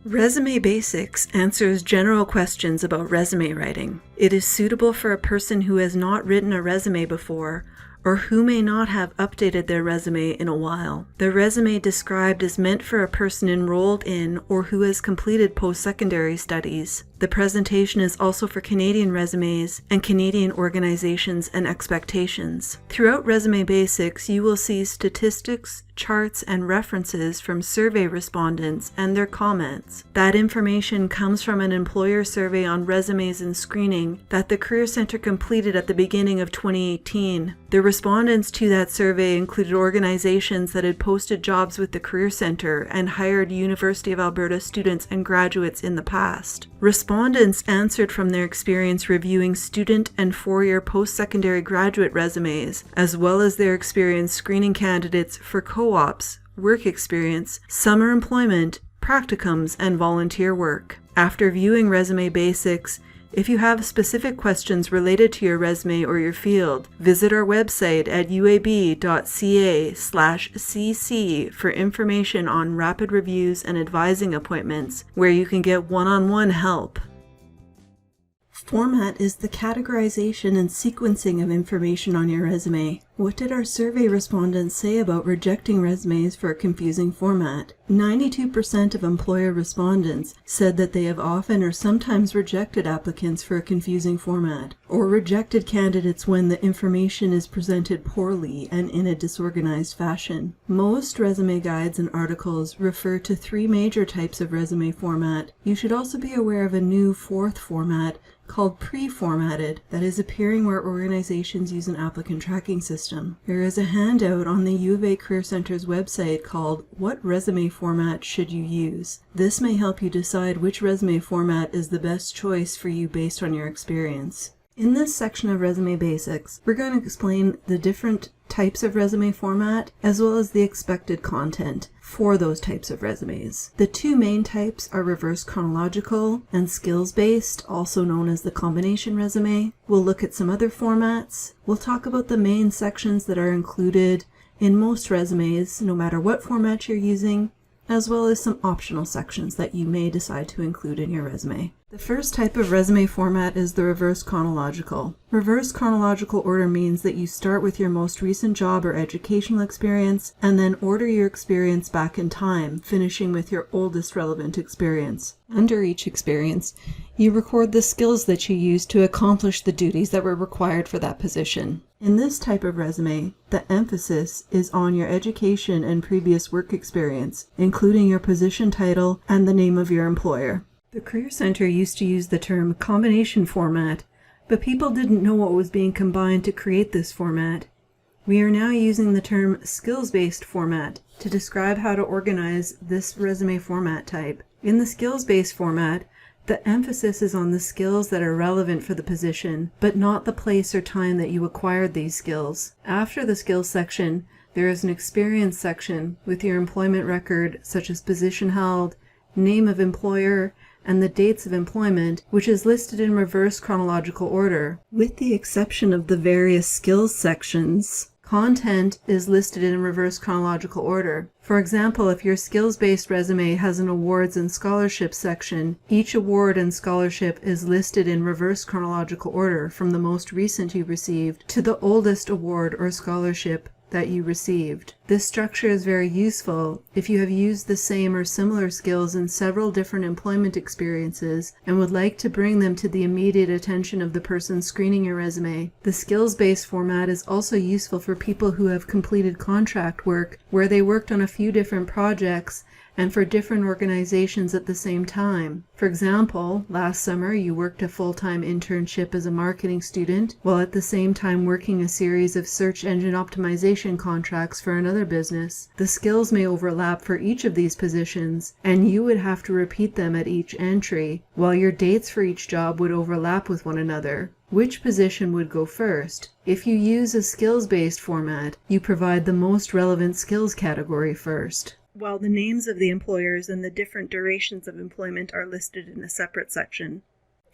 Resume Basics answers general questions about resume writing. It is suitable for a person who has not written a resume before or who may not have updated their resume in a while. The resume described is meant for a person enrolled in or who has completed post-secondary studies. The presentation is also for Canadian resumes and Canadian organizations and expectations. Throughout Resume Basics, you will see statistics, charts, and references from survey respondents and their comments. That information comes from an employer survey on resumes and screening that the Career Centre completed at the beginning of 2018. The respondents to that survey included organizations that had posted jobs with the Career Centre and hired University of Alberta students and graduates in the past. Respondents answered from their experience reviewing student and four-year post-secondary graduate resumes, as well as their experience screening candidates for co-ops, work experience, summer employment, practicums, and volunteer work. After viewing Resume Basics, if you have specific questions related to your resume or your field, visit our website at uab.ca/cc for information on rapid reviews and advising appointments, where you can get one-on-one help. Format is the categorization and sequencing of information on your resume. What did our survey respondents say about rejecting resumes for a confusing format? 92% of employer respondents said that they have often or sometimes rejected applicants for a confusing format, or rejected candidates when the information is presented poorly and in a disorganized fashion. Most resume guides and articles refer to 3 major types of resume format. You should also be aware of a new 4th format called Preformatted that is appearing where organizations use an applicant tracking system. There is a handout on the U of A Career Centre's website called "What Resume Format Should You Use?" This may help you decide which resume format is the best choice for you based on your experience. In this section of Resume Basics, we're going to explain the different types of resume format as well as the expected content for those types of resumes. The 2 main types are reverse chronological and skills-based, also known as the combination resume. We'll look at some other formats. We'll talk about the main sections that are included in most resumes, no matter what format you're using, as well as some optional sections that you may decide to include in your resume. The first type of resume format is the reverse chronological. Reverse chronological order means that you start with your most recent job or educational experience and then order your experience back in time, finishing with your oldest relevant experience. Under each experience, you record the skills that you used to accomplish the duties that were required for that position. In this type of resume, the emphasis is on your education and previous work experience, including your position title and the name of your employer. The Career Centre used to use the term combination format, but people didn't know what was being combined to create this format. We are now using the term skills-based format to describe how to organize this resume format type. In the skills-based format, the emphasis is on the skills that are relevant for the position, but not the place or time that you acquired these skills. After the skills section, there is an experience section with your employment record, such as position held, name of employer, and the dates of employment, which is listed in reverse chronological order. With the exception of the various skills sections, content is listed in reverse chronological order. For example, if your skills-based resume has an awards and scholarship section, each award and scholarship is listed in reverse chronological order from the most recent you received to the oldest award or scholarship that you received. This structure is very useful if you have used the same or similar skills in several different employment experiences and would like to bring them to the immediate attention of the person screening your resume. The skills-based format is also useful for people who have completed contract work where they worked on a few different projects and for different organizations at the same time. For example, last summer you worked a full-time internship as a marketing student, while at the same time working a series of search engine optimization contracts for another business. The skills may overlap for each of these positions, and you would have to repeat them at each entry, while your dates for each job would overlap with one another. Which position would go first? If you use a skills-based format, you provide the most relevant skills category first, while the names of the employers and the different durations of employment are listed in a separate section.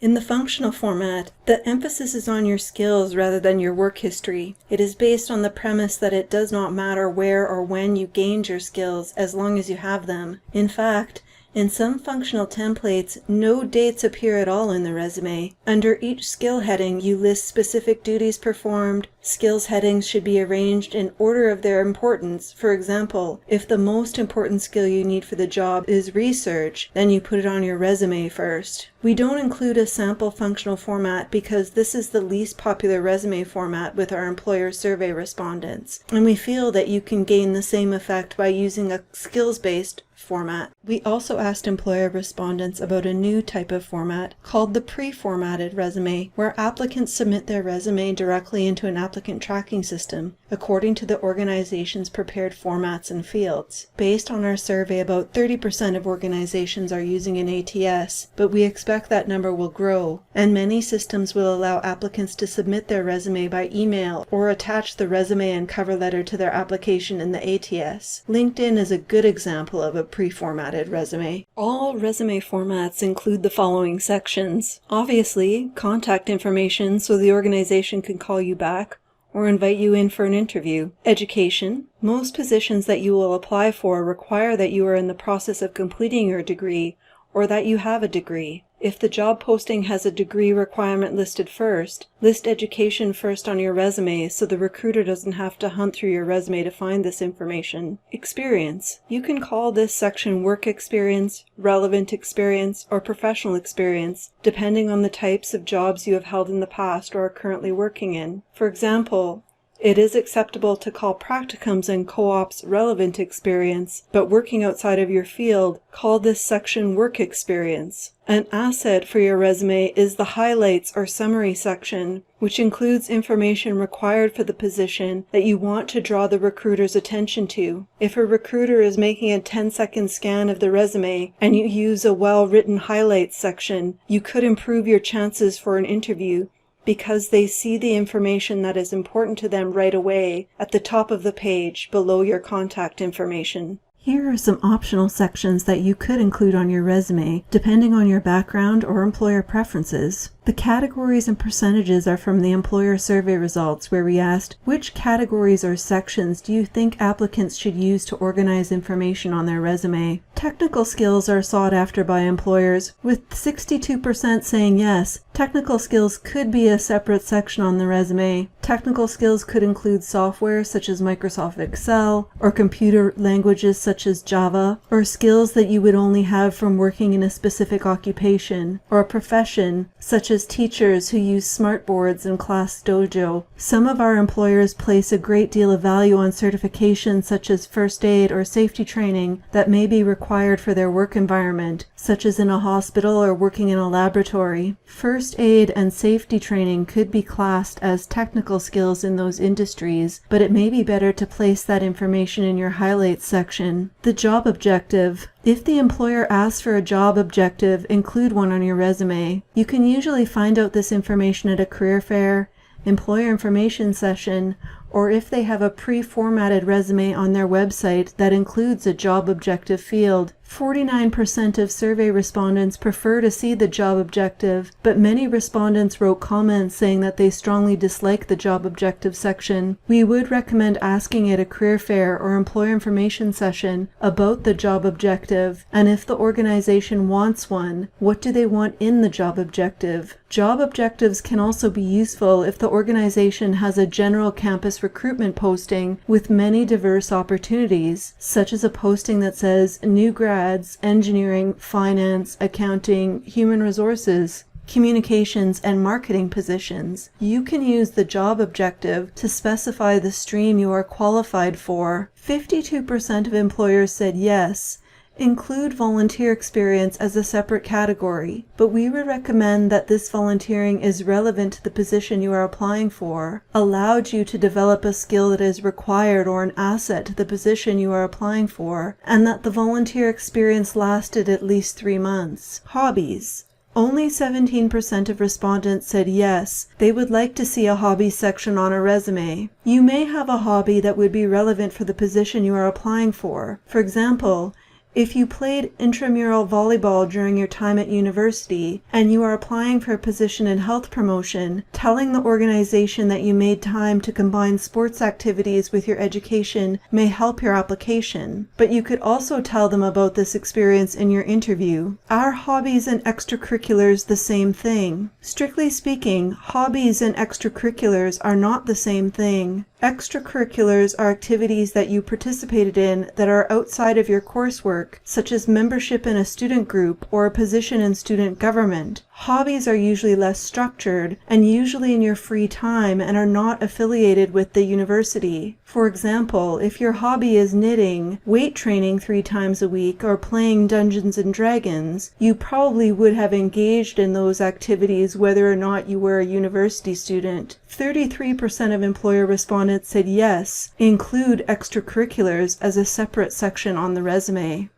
In the functional format, the emphasis is on your skills rather than your work history. It is based on the premise that it does not matter where or when you gained your skills as long as you have them. In fact, In some functional templates, no dates appear at all in the resume. Under each skill heading, you list specific duties performed. Skills headings should be arranged in order of their importance. For example, if the most important skill you need for the job is research, then you put it on your resume first. We don't include a sample functional format because this is the least popular resume format with our employer survey respondents, and we feel that you can gain the same effect by using a skills-based format. We also asked employer respondents about a new type of format called the preformatted resume, where applicants submit their resume directly into an applicant tracking system according to the organization's prepared formats and fields. Based on our survey, about 30% of organizations are using an ATS, but we expect that number will grow, and many systems will allow applicants to submit their resume by email or attach the resume and cover letter to their application in the ATS. LinkedIn is a good example of a pre-formatted resume. All resume formats include the following sections. Obviously, contact information so the organization can call you back or invite you in for an interview. Education. Most positions that you will apply for require that you are in the process of completing your degree or that you have a degree. If the job posting has a degree requirement listed first, list education first on your resume so the recruiter doesn't have to hunt through your resume to find this information. Experience. You can call this section work experience, relevant experience, or professional experience, depending on the types of jobs you have held in the past or are currently working in. For example, it is acceptable to call practicums and co-ops relevant experience, but working outside of your field, call this section work experience. An asset for your resume is the highlights or summary section, which includes information required for the position that you want to draw the recruiter's attention to. If a recruiter is making a 10-second scan of the resume and you use a well-written highlights section, you could improve your chances for an interview because they see the information that is important to them right away at the top of the page below your contact information. Here are some optional sections that you could include on your resume, depending on your background or employer preferences. The categories and percentages are from the employer survey results, where we asked, which categories or sections do you think applicants should use to organize information on their resume? Technical skills are sought after by employers, with 62% saying yes. Technical skills could be a separate section on the resume. Technical skills could include software such as Microsoft Excel, or computer languages such as Java, or skills that you would only have from working in a specific occupation, or a profession such as teachers who use smartboards and Class Dojo. Some of our employers place a great deal of value on certifications such as first aid or safety training that may be required for their work environment, such as in a hospital or working in a laboratory. First aid and safety training could be classed as technical skills in those industries, but it may be better to place that information in your highlights section. The job objective. If the employer asks for a job objective, include one on your resume. You can usually find out this information at a career fair, employer information session, or if they have a pre-formatted resume on their website that includes a job objective field. 49% of survey respondents prefer to see the job objective, but many respondents wrote comments saying that they strongly dislike the job objective section. We would recommend asking at a career fair or employer information session about the job objective, and if the organization wants one, what do they want in the job objective? Job objectives can also be useful if the organization has a general campus recruitment posting with many diverse opportunities, such as a posting that says new grads, engineering, finance, accounting, human resources, communications, and marketing positions. You can use the job objective to specify the stream you are qualified for. 52% of employers said yes. Include volunteer experience as a separate category, but we would recommend that this volunteering is relevant to the position you are applying for, allowed you to develop a skill that is required or an asset to the position you are applying for, and that the volunteer experience lasted at least 3 months. Hobbies. Only 17% of respondents said yes, they would like to see a hobby section on a resume. You may have a hobby that would be relevant for the position you are applying for. For example, If you played intramural volleyball during your time at university and you are applying for a position in health promotion, telling the organization that you made time to combine sports activities with your education may help your application. But you could also tell them about this experience in your interview. Are hobbies and extracurriculars the same thing? Strictly speaking, hobbies and extracurriculars are not the same thing. Extracurriculars are activities that you participated in that are outside of your coursework, such as membership in a student group or a position in student government. Hobbies are usually less structured and usually in your free time and are not affiliated with the university. For example, if your hobby is knitting, weight training 3 times a week, or playing Dungeons and Dragons, you probably would have engaged in those activities whether or not you were a university student. 33% of employer respondents said yes, include extracurriculars as a separate section on the resume.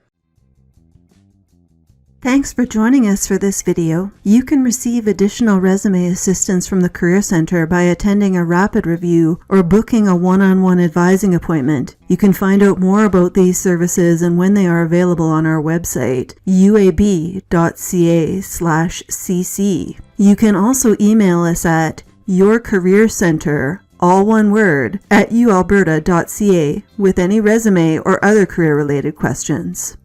Thanks for joining us for this video. You can receive additional resume assistance from the Career Center by attending a rapid review or booking a one-on-one advising appointment. You can find out more about these services and when they are available on our website, uab.ca/cc. You can also email us at yourcareercenter, all one word, @ualberta.ca with any resume or other career-related questions.